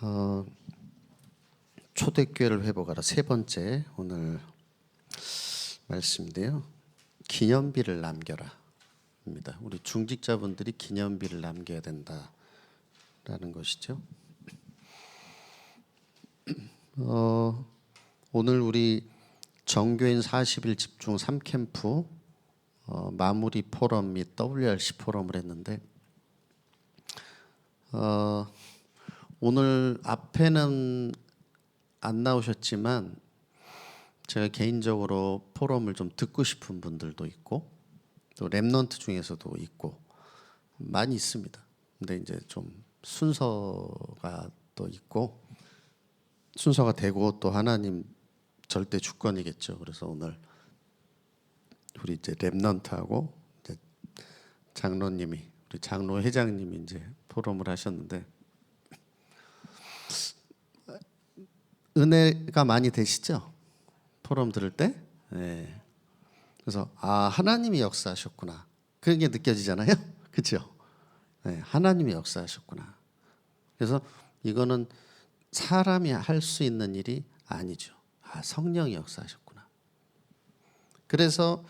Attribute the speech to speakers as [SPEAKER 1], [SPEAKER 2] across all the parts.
[SPEAKER 1] 어, 초대교회를 회복하라 세 번째 오늘 말씀인데요. 기념비를 남겨라 입니다. 우리 중직자분들이 기념비를 남겨야 된다라는 것이죠. 오늘 우리 정교인 40일 집중 3캠프 마무리 포럼 및 WRC 포럼을 했는데 오늘 앞에는 안 나오셨지만 제가 개인적으로 포럼을 좀 듣고 싶은 분들도 있고 또 랩넌트 중에서도 있고 많이 있습니다. 근데 이제 좀 순서가 또 있고 순서가 되고 또 하나님 절대 주권이겠죠. 그래서 오늘 우리 이제 랩넌트하고 이제 장로님이 우리 장로 회장님이 이제 포럼을 하셨는데 은혜가 많이 되시죠? 포럼 들을 때? 네. 그래서 하나님이 역사하셨구나. 그런 게 느껴지잖아요. 그렇죠? 네, 하나님이 역사하셨구나. 그래서 이거는 사람이 할 수 있는 일이 아니죠. 성령이 역사하셨구나. 그래서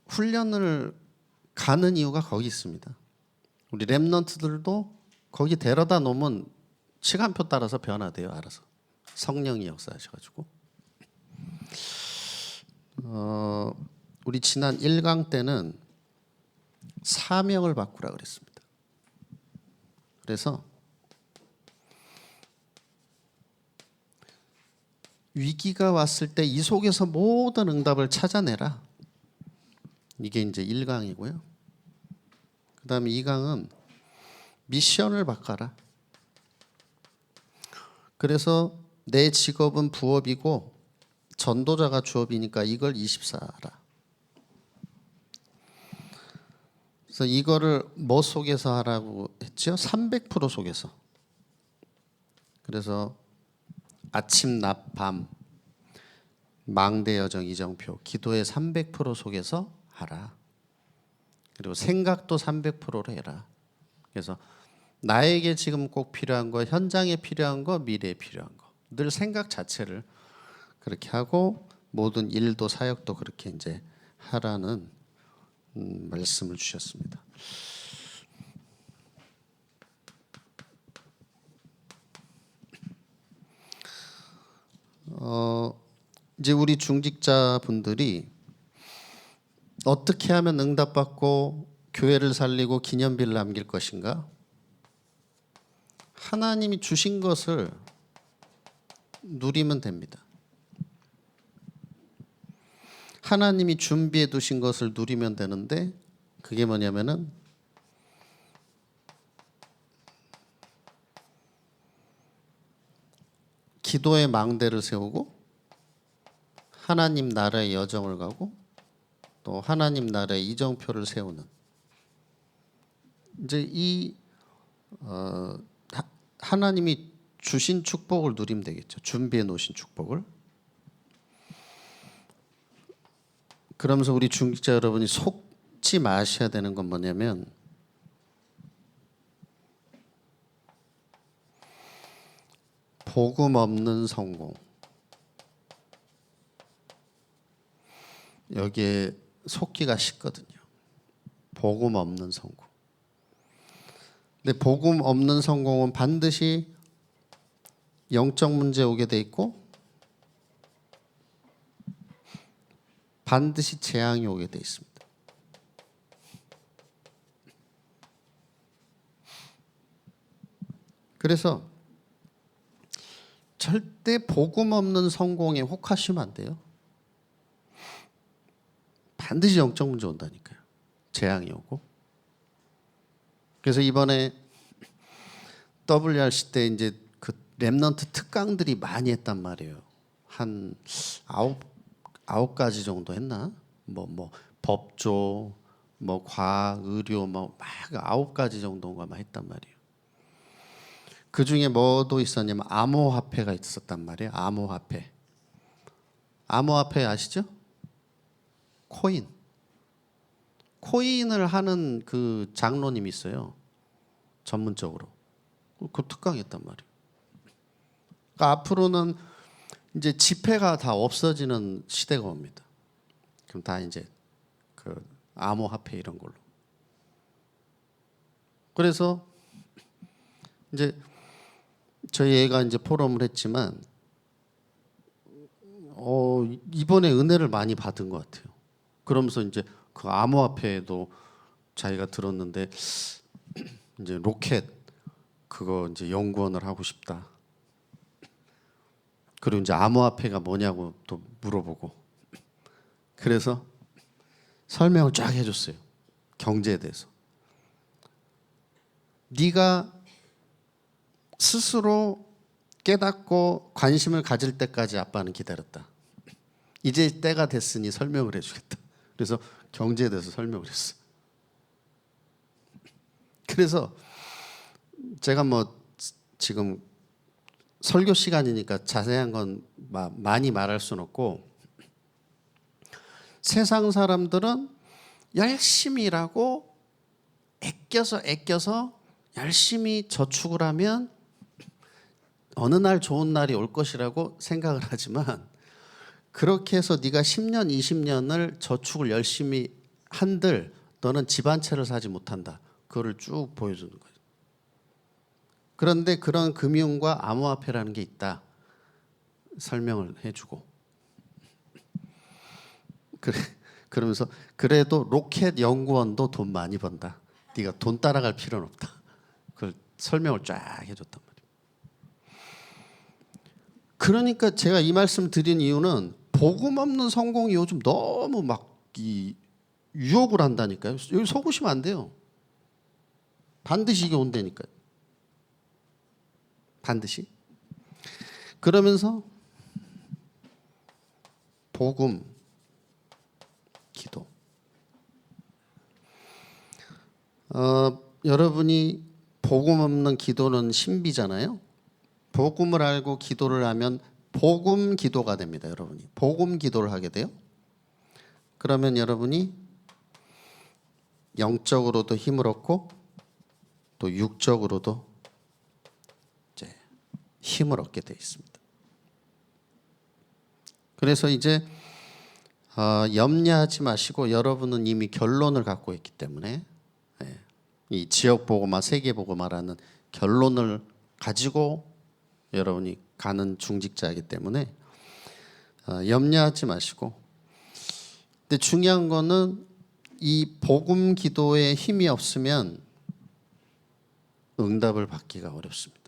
[SPEAKER 1] 훈련을 가는 이유가 거기 있습니다. 우리 랩넌트들도 거기 데려다 놓으면 시간표 따라서 변화돼요. 알아서. 성령이 역사하셔가지고. 우리 지난 1강 때는 사명을 바꾸라 그랬습니다. 그래서 위기가 왔을 때 이 속에서 모든 응답을 찾아내라. 이게 이제 1강이고요. 그 다음에 2강은 미션을 바꿔라. 그래서 내 직업은 부업이고 전도자가 주업이니까 이걸 24하라. 그래서 이거를 뭐 속에서 하라고 했죠? 300% 속에서. 그래서 아침, 낮, 밤, 망대, 여정, 이정표, 기도의 300% 속에서 하라. 그리고 생각도 300%로 해라. 그래서 나에게 지금 꼭 필요한 거, 현장에 필요한 거, 미래에 필요한 거, 늘 생각 자체를 그렇게 하고 모든 일도 사역도 그렇게 이제 하라는 말씀을 주셨습니다. 이제 우리 중직자 분들이 어떻게 하면 응답받고 교회를 살리고 기념비를 남길 것인가? 하나님이 주신 것을 누리면 됩니다. 하나님이 준비해 두신 것을 누리면 되는데 그게 뭐냐면은 기도의 망대를 세우고 하나님 나라의 여정을 가고 또 하나님 나라의 이정표를 세우는 이제 이 하나님이 주신 축복을 누리면 되겠죠. 준비해 놓으신 축복을. 그러면서 우리 중직자 여러분이 속지 마셔야 되는 건 뭐냐면 복음 없는 성공. 여기에 속기가 쉽거든요. 복음 없는 성공. 근데 복음 없는 성공은 반드시 영적 문제 오게 돼 있고 반드시 재앙이 오게 돼 있습니다. 그래서 절대 복음 없는 성공에 혹하시면 안 돼요. 반드시 영적 문제 온다니까요. 재앙이 오고. 그래서 이번에 WRC 때 이제 그 랩넌트 특강들이 많이 했단 말이에요. 한 아홉 가지 정도 했나? 뭐 법조, 뭐 과학, 의료, 뭐 막 9가지 정도가 막 했단 말이에요. 그 중에 뭐도 있었냐면 암호화폐가 있었단 말이에요. 암호화폐. 암호화폐 아시죠? 코인을 하는 그 장로님이 있어요. 전문적으로. 그 특강했단 말이에요. 그러니까 앞으로는 이제 지폐가 다 없어지는 시대가 옵니다. 그럼 다 이제 그 암호화폐 이런 걸로. 그래서 이제 저희 애가 이제 포럼을 했지만 이번에 은혜를 많이 받은 것 같아요. 그러면서 이제 그 암호화폐도 자기가 들었는데 이제 로켓 그거 이제 연구원을 하고 싶다. 그리고 이제 암호화폐가 뭐냐고 또 물어보고. 그래서 설명을 쫙 해줬어요. 경제에 대해서. 네가 스스로 깨닫고 관심을 가질 때까지 아빠는 기다렸다. 이제 때가 됐으니 설명을 해주겠다. 그래서 경제에 대해서 설명을 했어. 그래서 제가 뭐 지금 설교 시간이니까 자세한 건 많이 말할 수는 없고, 세상 사람들은 열심히 일하고 애껴서 열심히 저축을 하면 어느 날 좋은 날이 올 것이라고 생각을 하지만, 그렇게 해서 네가 10년, 20년을 저축을 열심히 한들 너는 집 한 채를 사지 못한다. 그거를 쭉 보여주는 거예요. 그런데 그런 금융과 암호화폐라는 게 있다. 설명을 해주고. 그러면서 그래도 로켓 연구원도 돈 많이 번다. 네가 돈 따라갈 필요는 없다. 그걸 설명을 쫙 해줬단 말이에요. 그러니까 제가 이 말씀 드린 이유는 복음 없는 성공이 요즘 너무 막 이 유혹을 한다니까요. 여기 속으시면 안 돼요. 반드시 이게 온다니까요. 반드시. 그러면서 복음, 기도. 여러분이 복음 없는 기도는 신비잖아요. 복음을 알고 기도를 하면 복음 기도가 됩니다. 여러분이 복음 기도를 하게 돼요. 그러면 여러분이 영적으로도 힘을 얻고 또 육적으로도 이제 힘을 얻게 돼 있습니다. 그래서 이제 염려하지 마시고, 여러분은 이미 결론을 갖고 있기 때문에 이 지역 복음화, 세계 복음화라는 결론을 가지고 여러분이 가는 중직자이기 때문에 염려하지 마시고. 근데 중요한 거는 이 복음 기도에 힘이 없으면 응답을 받기가 어렵습니다.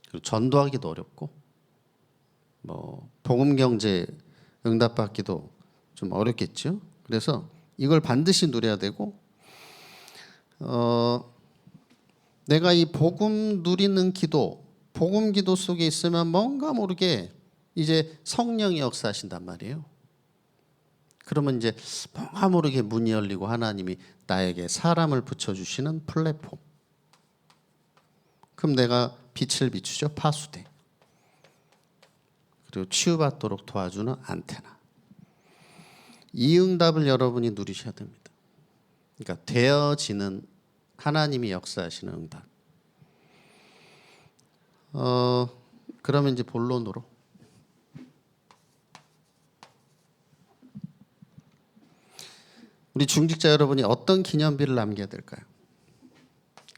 [SPEAKER 1] 그리고 전도하기도 어렵고, 뭐 복음 경제 응답받기도 좀 어렵겠죠. 그래서 이걸 반드시 누려야 되고, 내가 이 복음 누리는 기도, 복음 기도 속에 있으면 뭔가 모르게 이제 성령이 역사하신단 말이에요. 그러면 이제 뭔가 모르게 문이 열리고 하나님이 나에게 사람을 붙여주시는 플랫폼. 그럼 내가 빛을 비추죠. 파수대. 그리고 치유받도록 도와주는 안테나. 이 응답을 여러분이 누리셔야 됩니다. 그러니까 되어지는 하나님이 역사하시는 응답. 그러면 이제 본론으로. 우리 중직자 여러분이 어떤 기념비를 남겨야 될까요?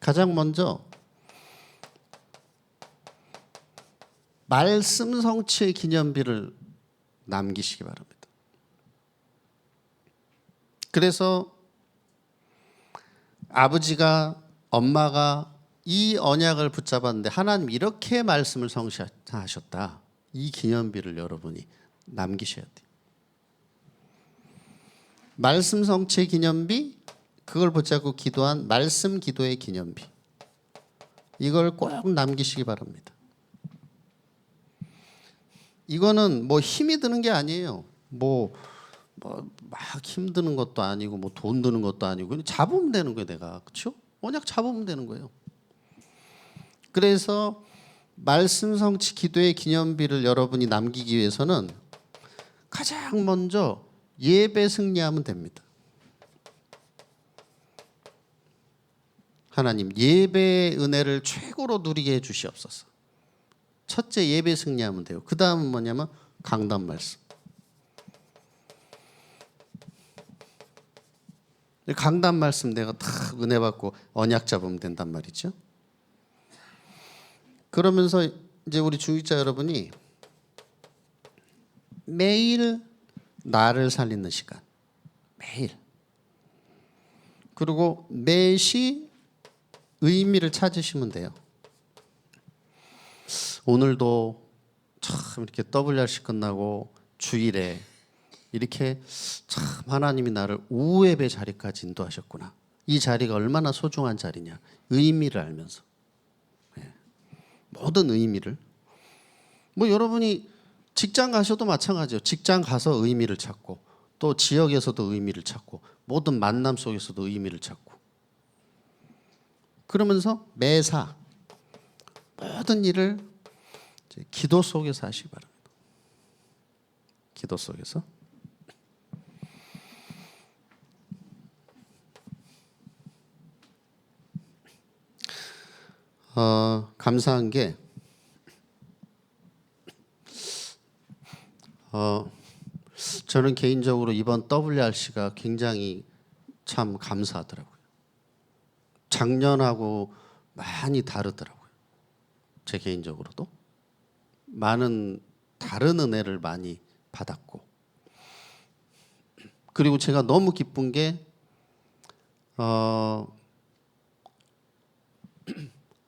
[SPEAKER 1] 가장 먼저 말씀 성취의 기념비를 남기시기 바랍니다. 그래서 아버지가, 엄마가 이 언약을 붙잡았는데 하나님 이렇게 말씀을 성취하셨다. 이 기념비를 여러분이 남기셔야 돼요. 말씀 성취의 기념비, 그걸 붙잡고 기도한 말씀 기도의 기념비. 이걸 꼭 남기시기 바랍니다. 이거는 뭐 힘이 드는 게 아니에요. 뭐 막 힘드는 것도 아니고 뭐 돈 드는 것도 아니고 그냥 잡으면 되는 거예요. 내가. 그렇죠? 언약 잡으면 되는 거예요. 그래서 말씀 성취 기도의 기념비를 여러분이 남기기 위해서는 가장 먼저 예배 승리하면 됩니다. 하나님 예배의 은혜를 최고로 누리게 해 주시옵소서. 첫째 예배 승리하면 돼요. 그 다음은 뭐냐면 강단 말씀. 강단 말씀 내가 다 은혜 받고 언약 잡으면 된단 말이죠. 그러면서 이제 우리 중직자 여러분이 매일 나를 살리는 시간, 매일, 그리고 매시 의미를 찾으시면 돼요. 오늘도 참 이렇게 WRC 끝나고 주일에 이렇게 참 하나님이 나를 오후 예배 자리까지 인도하셨구나. 이 자리가 얼마나 소중한 자리냐. 의미를 알면서, 모든 의미를. 뭐 여러분이 직장 가셔도 마찬가지예요. 직장 가서 의미를 찾고, 또 지역에서도 의미를 찾고, 모든 만남 속에서도 의미를 찾고, 그러면서 매사 모든 일을 기도 속에서 하시기 바랍니다. 기도 속에서. 감사한 게 저는 개인적으로 이번 WRC가 굉장히 참 감사하더라고요. 작년하고 많이 다르더라고요. 제 개인적으로도 많은 다른 은혜를 많이 받았고, 그리고 제가 너무 기쁜 게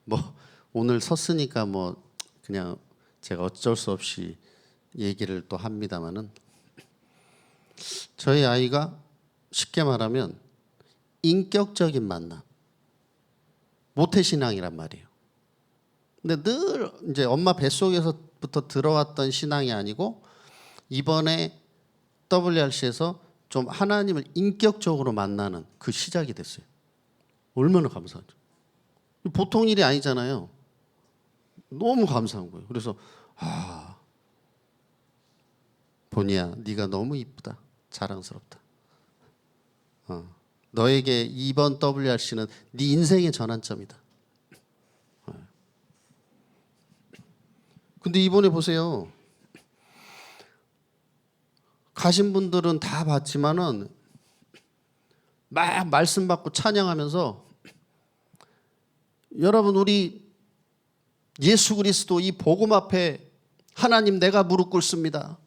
[SPEAKER 1] 뭐 오늘 섰으니까 뭐 그냥 제가 어쩔 수 없이 얘기를 또 합니다마는, 저희 아이가 쉽게 말하면 인격적인 만남, 모태신앙이란 말이에요. 근데 늘 이제 엄마 뱃속에서부터 들어왔던 신앙이 아니고 이번에 WRC에서 좀 하나님을 인격적으로 만나는 그 시작이 됐어요. 얼마나 감사하죠. 보통 일이 아니잖아요. 너무 감사한 거예요. 그래서 보니야, 네가 너무 이쁘다, 자랑스럽다. 너에게 이번 WRC는 네 인생의 전환점이다. 근데 이번에 보세요. 가신 분들은 다 봤지만은 막 말씀 받고 찬양하면서, 여러분, 우리 예수 그리스도 이 복음 앞에 하나님, 내가 무릎 꿇습니다.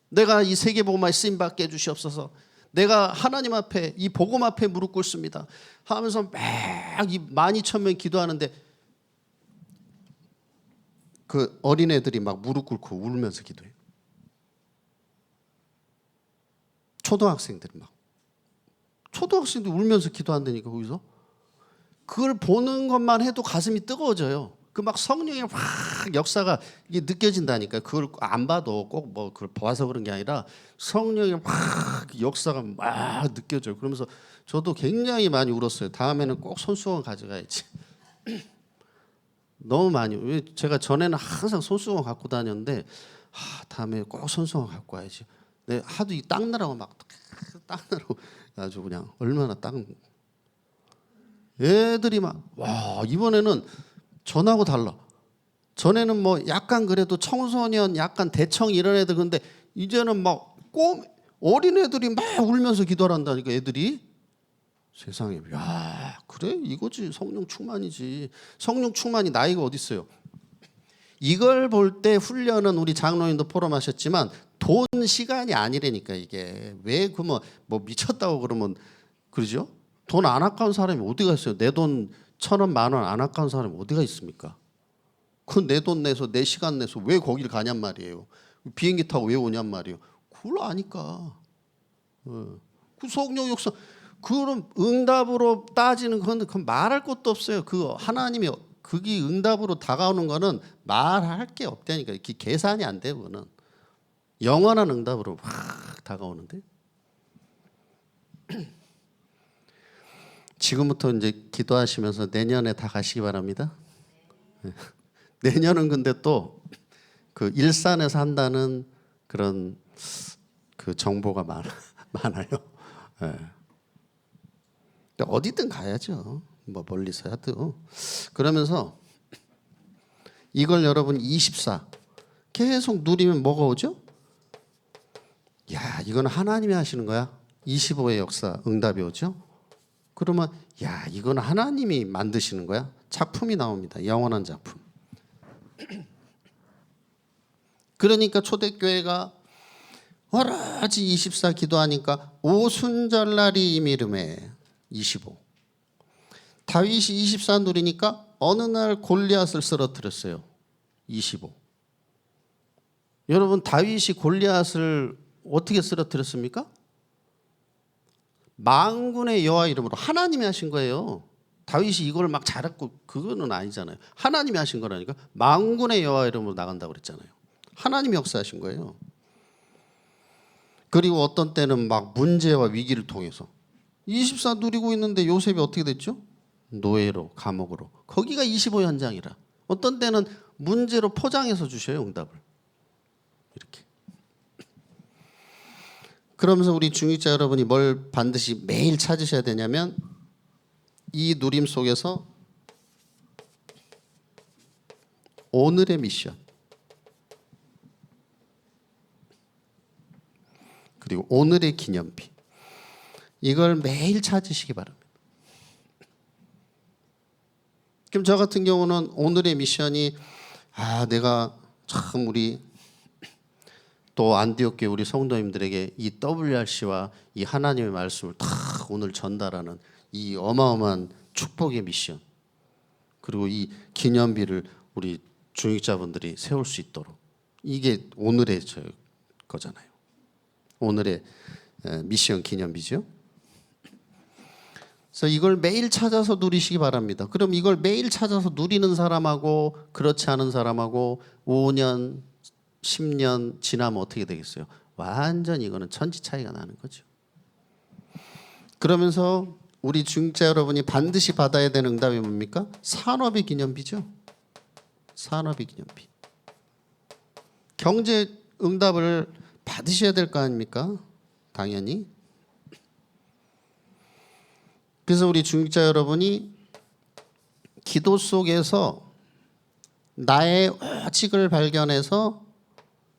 [SPEAKER 1] 내가 이 세계 복음화에 쓰임 받게 해 주시옵소서. 내가 하나님 앞에 이 복음 앞에 무릎 꿇습니다 하면서 막 이 12,000명 기도하는데, 그 어린애들이 막 무릎 꿇고 울면서 기도해요. 초등학생들이 울면서 기도한다니까. 거기서 그걸 보는 것만 해도 가슴이 뜨거워져요. 그 막 성령의 확 역사가 이게 느껴진다니까. 그걸 안 봐도 꼭 뭐 그걸 봐서 그런 게 아니라 성령의 확 역사가 막 느껴져요. 그러면서 저도 굉장히 많이 울었어요. 다음에는 꼭 손수건 가져가야지. 너무 많이. 제가 전에는 항상 손수건 갖고 다녔는데, 다음에 꼭 손수건 갖고 와야지. 네, 하도 이 닦느라고 막 닦느라고 아주 그냥 얼마나 애들이 막, 와, 이번에는 전하고 달라. 전에는 뭐 약간 그래도 청소년, 약간 대청 이런 애들, 근데 이제는 막 어린 애들이 막 울면서 기도를 한다니까. 애들이. 세상에, 야, 그래? 이거지. 성령 충만이지. 성령 충만이 나이가 어디 있어요? 이걸 볼 때 훈련은 우리 장로님도 포럼하셨지만 돈 시간이 아니라니까. 이게 왜 그 뭐 미쳤다고 그러면 그러죠? 돈 안 아까운 사람이 어디가 있어요? 내 돈 1,000원, 10,000원 안 아까운 사람이 어디가 있습니까? 그 내 돈 내서 내 시간 내서 왜 거기를 가냔 말이에요. 비행기 타고 왜 오냔 말이에요. 그걸 아니까. 그 성령 역사, 그럼 응답으로 따지는 건 말할 것도 없어요. 그 하나님이 그게 응답으로 다가오는 거는 말할 게 없다니까. 이게 계산이 안 돼요. 그거는 영원한 응답으로 확 다가오는데. 지금부터 이제 기도하시면서 내년에 다 가시기 바랍니다. 내년은 근데 또 그 일산에서 한다는 그런 그 정보가 많아요. 네. 어디든 가야죠. 뭐 멀리서 하든. 그러면서 이걸 여러분 24 계속 누리면 뭐가 오죠? 야, 이건 하나님이 하시는 거야. 25의 역사 응답이 오죠. 그러면 야, 이건 하나님이 만드시는 거야. 작품이 나옵니다. 영원한 작품. 그러니까 초대교회가 오로지 24 기도하니까 오순절날이 이미름에 25. 다윗이 24 누리니까 어느 날 골리앗을 쓰러뜨렸어요. 25. 여러분, 다윗이 골리앗을 어떻게 쓰러뜨렸습니까? 만군의 여호와 이름으로 하나님이 하신 거예요. 다윗이 이걸 막 잘했고 그거는 아니잖아요. 하나님이 하신 거라니까. 만군의 여호와 이름으로 나간다고 그랬잖아요. 하나님이 역사하신 거예요. 그리고 어떤 때는 막 문제와 위기를 통해서 24 누리고 있는데 요셉이 어떻게 됐죠? 노예로, 감옥으로. 거기가 25 현장이라. 어떤 때는 문제로 포장해서 주셔요, 응답을. 이렇게. 그러면서 우리 중직자 여러분이 뭘 반드시 매일 찾으셔야 되냐면 이 누림 속에서 오늘의 미션 그리고 오늘의 기념비 이걸 매일 찾으시기 바랍니다. 그럼 저 같은 경우는 오늘의 미션이 내가 참 우리 또 안디옥 교회 우리 성도님들에게 이 WRC와 이 하나님의 말씀을 다 오늘 전달하는 이 어마어마한 축복의 미션 그리고 이 기념비를 우리 중직자분들이 세울 수 있도록 이게 오늘의 저 거잖아요. 오늘의 미션 기념비죠. 그래서 이걸 매일 찾아서 누리시기 바랍니다. 그럼 이걸 매일 찾아서 누리는 사람하고 그렇지 않은 사람하고 5년, 10년 지나면 어떻게 되겠어요? 완전 이거는 천지 차이가 나는 거죠. 그러면서 우리 중직자 여러분이 반드시 받아야 되는 응답이 뭡니까? 산업의 기념비죠. 산업의 기념비. 경제 응답을 받으셔야 될 거 아닙니까? 당연히. 그래서 우리 중직자 여러분이 기도 속에서 나의 오직을 발견해서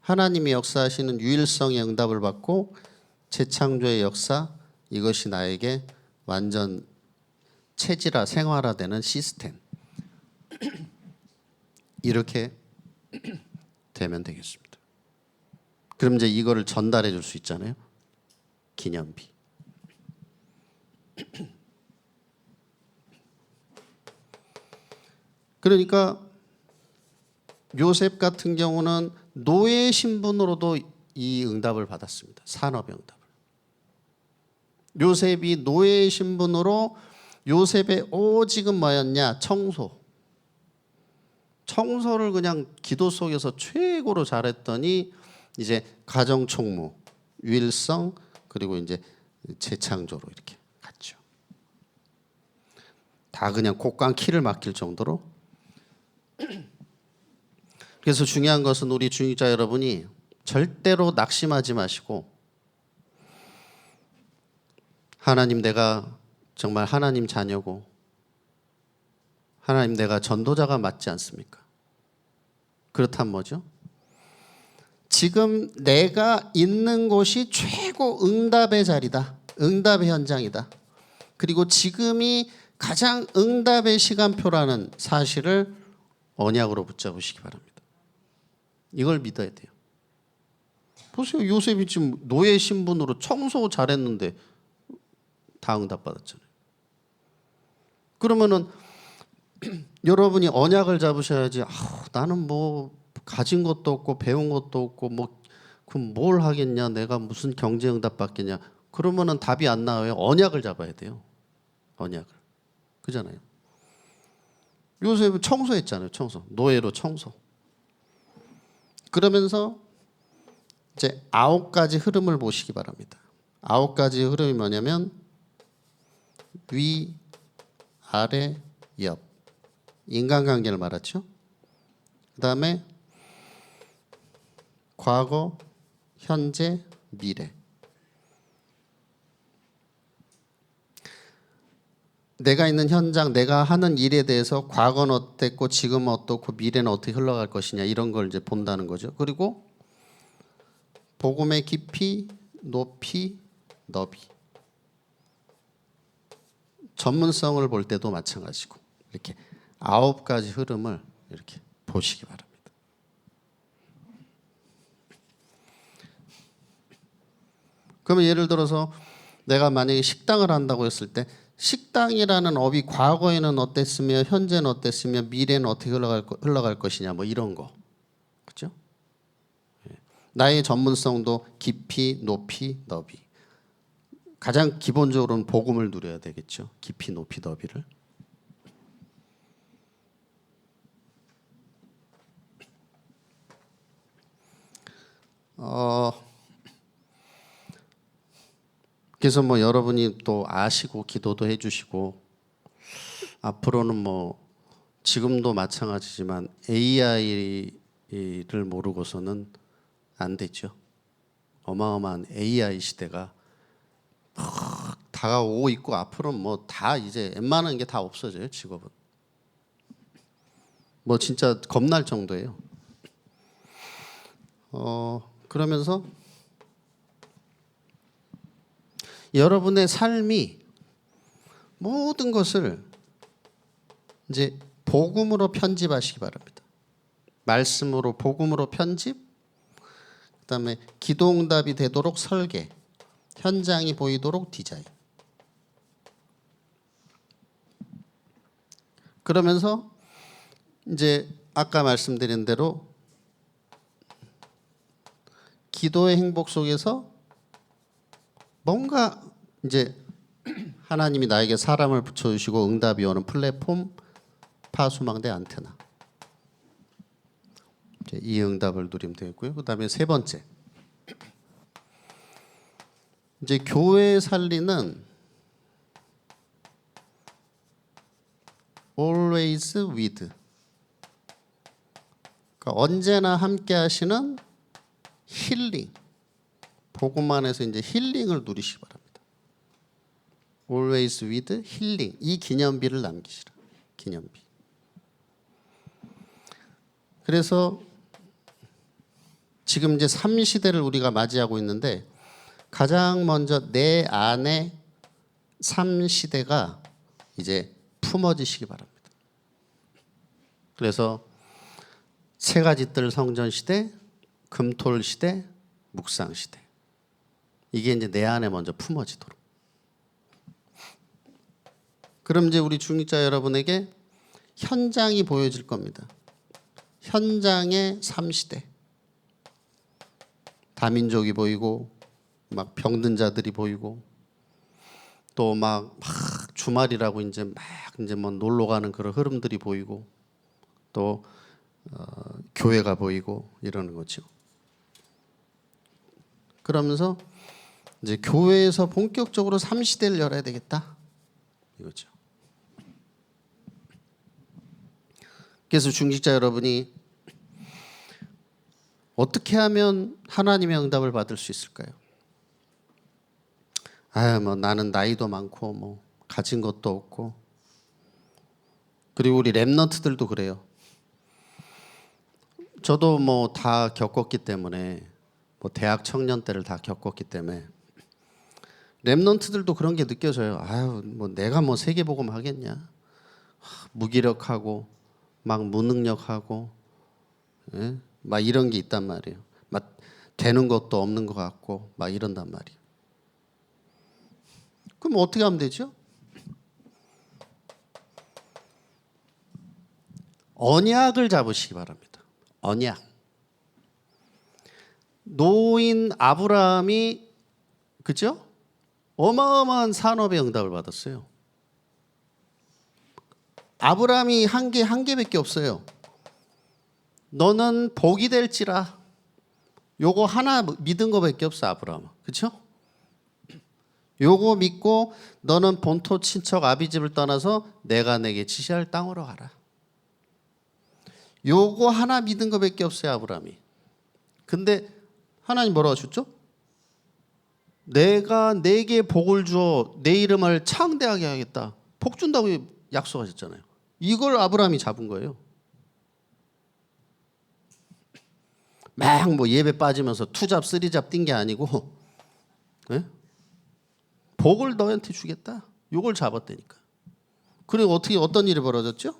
[SPEAKER 1] 하나님이 역사하시는 유일성의 응답을 받고 재창조의 역사 이것이 나에게 완전 체질화 생활화되는 시스템 이렇게 되면 되겠습니다. 그럼 이제 이거를 전달해 줄 수 있잖아요. 기념비. 그러니까 요셉 같은 경우는 노예 신분으로도 이 응답을 받았습니다. 산업의 응답을. 요셉이 노예 신분으로 요셉의 오직은 뭐였냐? 청소. 청소를 그냥 기도 속에서 최고로 잘했더니 이제 가정총무, 유일성 그리고 이제 재창조로 이렇게 갔죠. 다 그냥 곡간 키를 맡길 정도로. 그래서 중요한 것은 우리 중직자 여러분이 절대로 낙심하지 마시고 하나님 내가 정말 하나님 자녀고 하나님 내가 전도자가 맞지 않습니까? 그렇다면 뭐죠? 지금 내가 있는 곳이 최고 응답의 자리다. 응답의 현장이다. 그리고 지금이 가장 응답의 시간표라는 사실을 언약으로 붙잡으시기 바랍니다. 이걸 믿어야 돼요. 보세요. 요셉이 지금 노예 신분으로 청소 잘했는데 다 응답받았잖아요. 그러면은 여러분이 언약을 잡으셔야지. 나는 뭐 가진 것도 없고 배운 것도 없고 뭐 그럼 뭘 하겠냐? 내가 무슨 경제 응답 받겠냐? 그러면은 답이 안 나와요. 언약을 잡아야 돼요. 언약을. 그잖아요. 요셉은 청소했잖아요. 청소. 노예로 청소. 그러면서 이제 9가지 흐름을 보시기 바랍니다. 9가지 흐름이 뭐냐면 위, 아래, 옆. 인간관계를 말했죠. 그 다음에 과거, 현재, 미래. 내가 있는 현장, 내가 하는 일에 대해서 과거는 어땠고 지금은 어떻고 미래는 어떻게 흘러갈 것이냐 이런 걸 이제 본다는 거죠. 그리고 복음의 깊이, 높이, 너비. 전문성을 볼 때도 마찬가지고 이렇게 9가지 흐름을 이렇게 보시기 바랍니다. 그러면 예를 들어서 내가 만약에 식당을 한다고 했을 때 식당이라는 업이 과거에는 어땠으며 현재는 어땠으며 미래는 어떻게 흘러갈 것이냐 뭐 이런 거. 그렇죠? 나의 전문성도 깊이, 높이, 너비. 가장 기본적으로는 복음을 누려야 되겠죠. 깊이, 높이, 너비를. 그래서 뭐 여러분이 또 아시고 기도도 해주시고 앞으로는 뭐 지금도 마찬가지지만 AI를 모르고서는 안 되죠. 어마어마한 AI 시대가 다가오고 있고 앞으로는 뭐 다 이제 웬만한 게 다 없어져요. 직업은 뭐 진짜 겁날 정도예요. 그러면서 여러분의 삶이 모든 것을 이제 복음으로 편집하시기 바랍니다. 말씀으로 복음으로 편집, 그다음에 기도응답이 되도록 설계, 현장이 보이도록 디자인. 그러면서 이제 아까 말씀드린 대로 기도의 행복 속에서 뭔가 이제 하나님이 나에게 사람을 붙여주시고 응답이 오는 플랫폼, 파수망대, 안테나. 이제 이 응답을 누리면 되겠고요. 그다음에 세 번째, 이제 교회 살리는 always with. 그러니까 언제나 함께 하시는 힐링. 복음 안에서 이제 힐링을 누리시기 바랍니다. always with 힐링. 이 기념비를 남기시라. 기념비. 그래서 지금 이제 3시대를 우리가 맞이하고 있는데 가장 먼저 내 안에 3시대가 이제 품어지시기 바랍니다. 그래서 세 가지 뜰 성전 시대, 금토일 시대, 묵상 시대. 이게 이제 내 안에 먼저 품어지도록. 그럼 이제 우리 중직자 여러분에게 현장이 보여질 겁니다. 현장의 3시대. 다민족이 보이고 막 병든 자들이 보이고 또 막 주말이라고 이제 뭐 놀러 가는 그런 흐름들이 보이고 또 교회가 보이고 이러는 거죠. 그러면서 이제 교회에서 본격적으로 3시대를 열어야 되겠다 이거죠. 그래서 중직자 여러분이 어떻게 하면 하나님의 응답을 받을 수 있을까요? 뭐 나는 나이도 많고 뭐 가진 것도 없고, 그리고 우리 렘넌트들도 그래요. 저도 뭐 다 겪었기 때문에, 뭐 대학 청년 때를 다 겪었기 때문에 렘넌트들도 그런 게 느껴져요. 뭐 내가 뭐 세계복음 하겠냐? 무기력하고 막 무능력하고, 예? 막 이런 게 있단 말이에요. 막 되는 것도 없는 것 같고 막 이런단 말이에요. 그럼 어떻게 하면 되죠? 언약을 잡으시기 바랍니다. 언약. 노인 아브라함이 그죠? 어마어마한 산업의 응답을 받았어요. 아브라함이 한 개밖에 없어요. 너는 복이 될지라. 요거 하나 믿은 거밖에 없어 아브라함. 그렇죠? 요거 믿고 너는 본토 친척 아비집을 떠나서 내가 내게 지시할 땅으로 가라. 요거 하나 믿은 거밖에 없어요 아브라함이. 근데 하나님 뭐라고 하셨죠? 내가 내게 복을 주어 내 이름을 창대하게 하겠다. 복 준다고 약속하셨잖아요. 이걸 아브라함이 잡은 거예요. 막 뭐 예배 빠지면서 투잡 쓰리잡 뛴 게 아니고 네? 복을 너한테 주겠다. 이걸 잡았다니까. 그리고 어떻게 어떤 일이 벌어졌죠?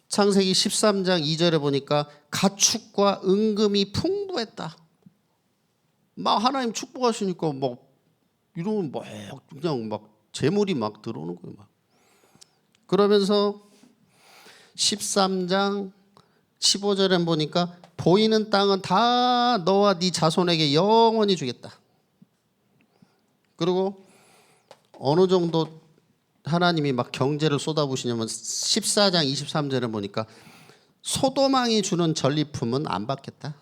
[SPEAKER 1] 창세기 13장 2절에 보니까 가축과 은금이 풍부했다. 막 하나님 축복하시니까 막 이러면 막 그냥 막 재물이 막 들어오는 거예요. 막. 그러면서 13장 15절에 보니까 보이는 땅은 다 너와 네 자손에게 영원히 주겠다. 그리고 어느 정도 하나님이 막 경제를 쏟아부으시냐면 14장 23절에 보니까 소도망이 주는 전리품은 안 받겠다.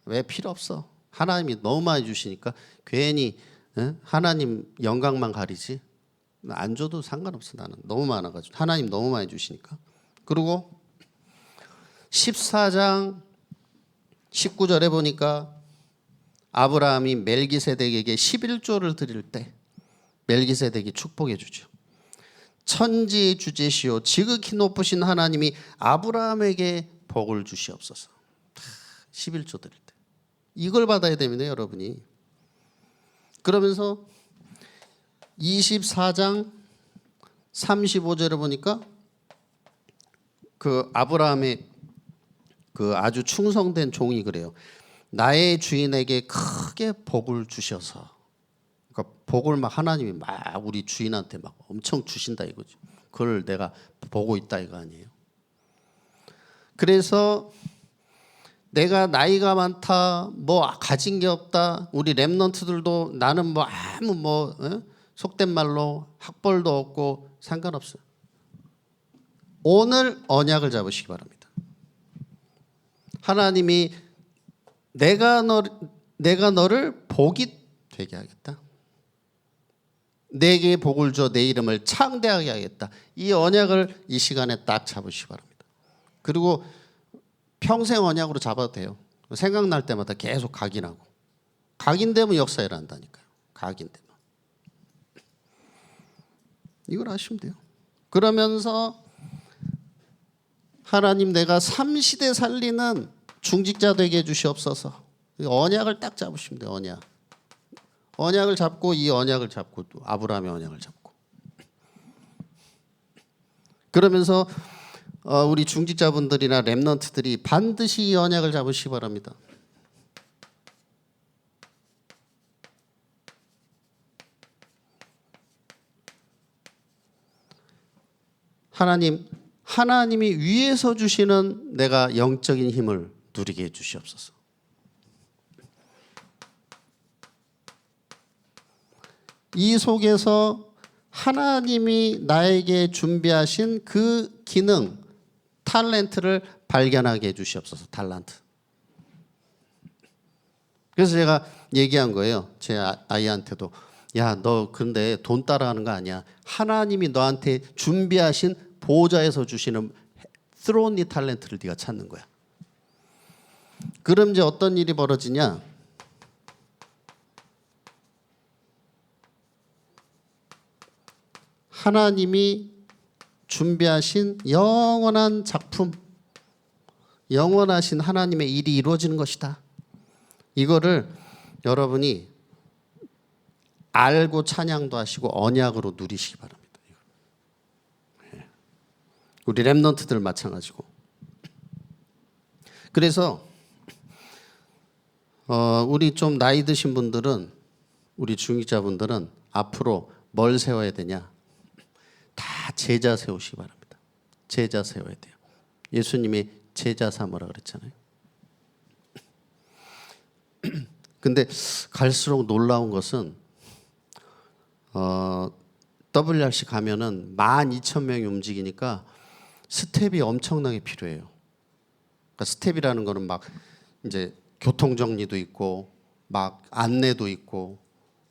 [SPEAKER 1] 왜 필요 없어. 하나님이 너무 많이 주시니까 괜히 하나님 영광만 가리지. 안 줘도 상관없어. 나는 너무 많아가지고 하나님 너무 많이 주시니까. 그리고 14장 19절에 보니까 아브라함이 멜기세덱에게 11조를 드릴 때 멜기세덱이 축복해 주죠. 천지의 주제시오 지극히 높으신 하나님이 아브라함에게 복을 주시옵소서. 11조 드릴 때 이걸 받아야 됩니다, 여러분이. 그러면서 24장 35절에 보니까 그 아브라함의 그 아주 충성된 종이 그래요. 나의 주인에게 크게 복을 주셔서. 그러니까 복을 막 하나님이 막 우리 주인한테 막 엄청 주신다 이거죠. 그걸 내가 보고 있다 이거 아니에요. 그래서 내가 나이가 많다, 뭐 가진 게 없다, 우리 렘넌트들도 나는 뭐 아무 뭐 속된 말로 학벌도 없고 상관없어요. 오늘 언약을 잡으시기 바랍니다. 하나님이 내가 너를 복이 되게 하겠다. 내게 복을 줘 내 이름을 창대하게 하겠다. 이 언약을 이 시간에 딱 잡으시기 바랍니다. 그리고 평생 언약으로 잡아도 돼요. 생각날 때마다 계속 각인하고. 각인되면 역사 일어난다니까요. 각인되면. 이걸 아시면 돼요. 그러면서 하나님 내가 삼시대 살리는 중직자 되게 해주시옵소서. 언약을 딱 잡으시면 돼요. 언약. 언약을 잡고 이 언약을 잡고 또 아브라함의 언약을 잡고. 그러면서 우리 중직자분들이나 렘넌트들이 반드시 이 언약을 잡으시기 바랍니다. 하나님이 위에서 주시는 내가 영적인 힘을 누리게 해 주시옵소서. 이 속에서 하나님이 나에게 준비하신 그 기능, 탤런트를 발견하게 해 주시옵소서. 탤런트. 그래서 제가 얘기한 거예요. 제 아이한테도. 야, 너 근데 돈 따라하는 거 아니야. 하나님이 너한테 준비하신 보좌에서 주시는 스론니 탤런트를 네가 찾는 거야. 그럼 이제 어떤 일이 벌어지냐? 하나님이 준비하신 영원한 작품, 영원하신 하나님의 일이 이루어지는 것이다. 이거를 여러분이 알고 찬양도 하시고 언약으로 누리시기 바랍니다. 우리 렘넌트들 마찬가지고. 그래서 우리 좀 나이 드신 분들은, 우리 중직자분들은 앞으로 뭘 세워야 되냐? 다 제자 세우시기 바랍니다. 제자 세워야 돼요. 예수님이 제자 삼으라 그랬잖아요. 근데 갈수록 놀라운 것은 WRC 가면은 12,000명이 움직이니까 스텝이 엄청나게 필요해요. 그러니까 스텝이라는 거는 막 이제 교통 정리도 있고 막 안내도 있고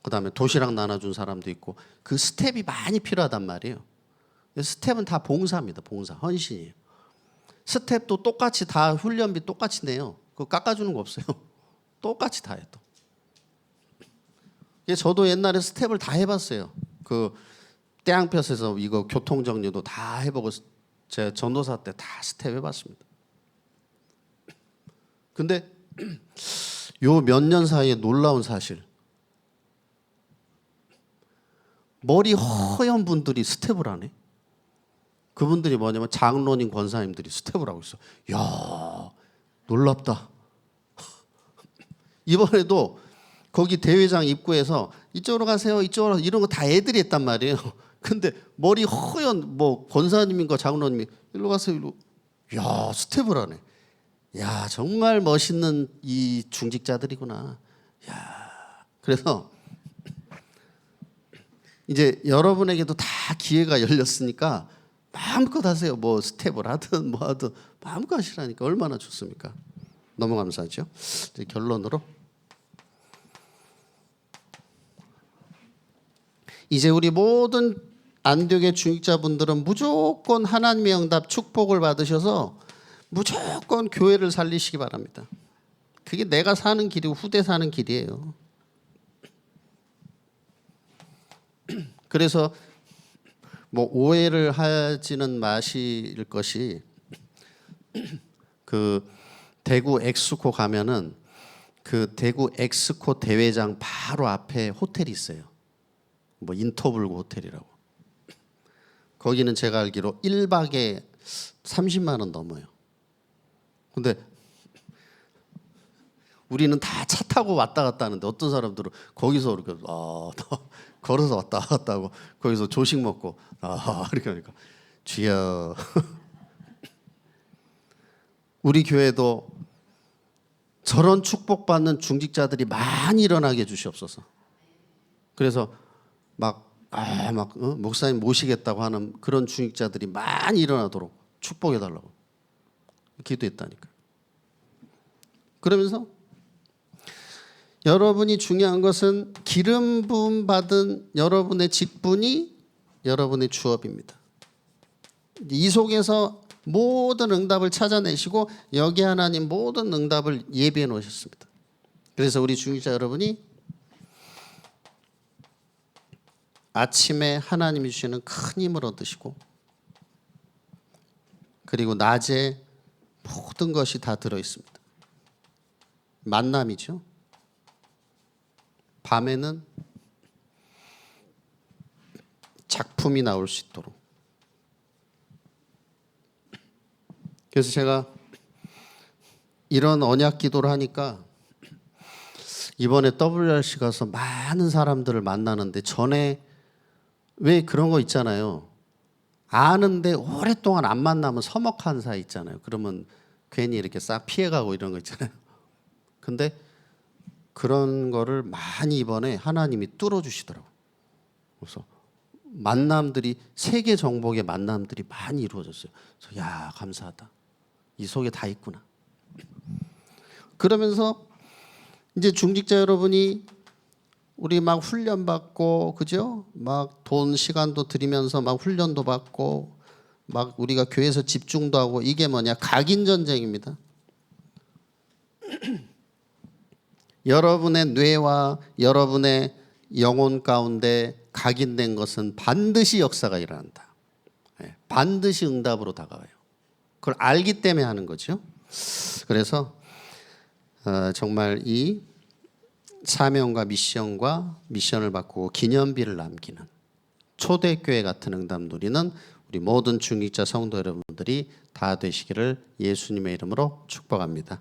[SPEAKER 1] 그다음에 도시락 나눠준 사람도 있고 그 스텝이 많이 필요하단 말이에요. 스텝은 다 봉사입니다. 봉사, 헌신이에요. 스텝도 똑같이 다 훈련비 똑같이 내요. 그거 깎아주는 거 없어요. 똑같이 다 해요. 또. 저도 옛날에 스텝을 다 해봤어요. 그 태양볕에서 이거 교통 정리도 다 해보고 제가 전도사 때 다 스텝 해봤습니다. 근데 요 몇 년 사이에 놀라운 사실, 머리 허연 분들이 스텝을 하네. 그분들이 뭐냐면 장로님 권사님들이 스텝을 하고 있어. 야, 놀랍다. 이번에도 거기 대회장 입구에서 이쪽으로 가세요, 이쪽으로, 이런 거 다 애들이 했단 말이에요. 근데 머리 허연 뭐 권사님인가 장로님이 일로 가세요, 일로. 야, 스텝을 하네. 야, 정말 멋있는 이 중직자들이구나. 야, 그래서 이제 여러분에게도 다 기회가 열렸으니까 마음껏 하세요. 뭐 스텝을 하든 뭐 하든 마음껏 하시라니까 얼마나 좋습니까? 너무 감사하죠. 이제 결론으로, 이제 우리 모든 안디옥의 중직자분들은 무조건 하나님의 응답 축복을 받으셔서 무조건 교회를 살리시기 바랍니다. 그게 내가 사는 길이고 후대 사는 길이에요. 그래서 뭐 오해를 하지는 마실 것이, 그 대구 엑스코 가면은 그 대구 엑스코 대회장 바로 앞에 호텔이 있어요. 뭐 인터블고 호텔이라고. 거기는 제가 알기로 1박에 30만 원 넘어요. 근데 우리는 다 차 타고 왔다 갔다 하는데 어떤 사람들은 거기서 이렇게 걸어서 왔다 갔다 하고 거기서 조식 먹고 이렇게 하니까 주여. 우리 교회도 저런 축복받는 중직자들이 많이 일어나게 해주시옵소서. 그래서 목사님 모시겠다고 하는 그런 중직자들이 많이 일어나도록 축복해달라고 기도했다니까. 그러면서 여러분이 중요한 것은 기름 부음 받은 여러분의 직분이 여러분의 주업입니다. 이 속에서 모든 응답을 찾아내시고 여기 하나님 모든 응답을 예비해 놓으셨습니다. 그래서 우리 중직자 여러분이 아침에 하나님이 주시는 큰 힘을 얻으시고, 그리고 낮에 모든 것이 다 들어있습니다. 만남이죠. 밤에는 작품이 나올 수 있도록. 그래서 제가 이런 언약 기도를 하니까 이번에 WRC 가서 많은 사람들을 만나는데, 전에 왜 그런 거 있잖아요. 아는데 오랫동안 안 만나면 서먹한 사이 있잖아요. 그러면 괜히 이렇게 싹 피해가고 이런 거 있잖아요. 근데 그런 거를 많이 이번에 하나님이 뚫어주시더라고요. 그래서 만남들이, 세계 정복의 만남들이 많이 이루어졌어요. 그래서 야, 감사하다. 이 속에 다 있구나. 그러면서 이제 중직자 여러분이 우리 막 훈련 받고, 그죠? 막 돈 시간도 들이면서 막 훈련도 받고, 막 우리가 교회에서 집중도 하고, 이게 뭐냐? 각인 전쟁입니다. 여러분의 뇌와 여러분의 영혼 가운데 각인된 것은 반드시 역사가 일어난다. 반드시 응답으로 다가와요. 그걸 알기 때문에 하는 거죠. 그래서 정말 이 사명과 미션을 바꾸고 기념비를 남기는 초대교회 같은 응답 누리는 우리 모든 중직자 성도 여러분들이 다 되시기를 예수님의 이름으로 축복합니다.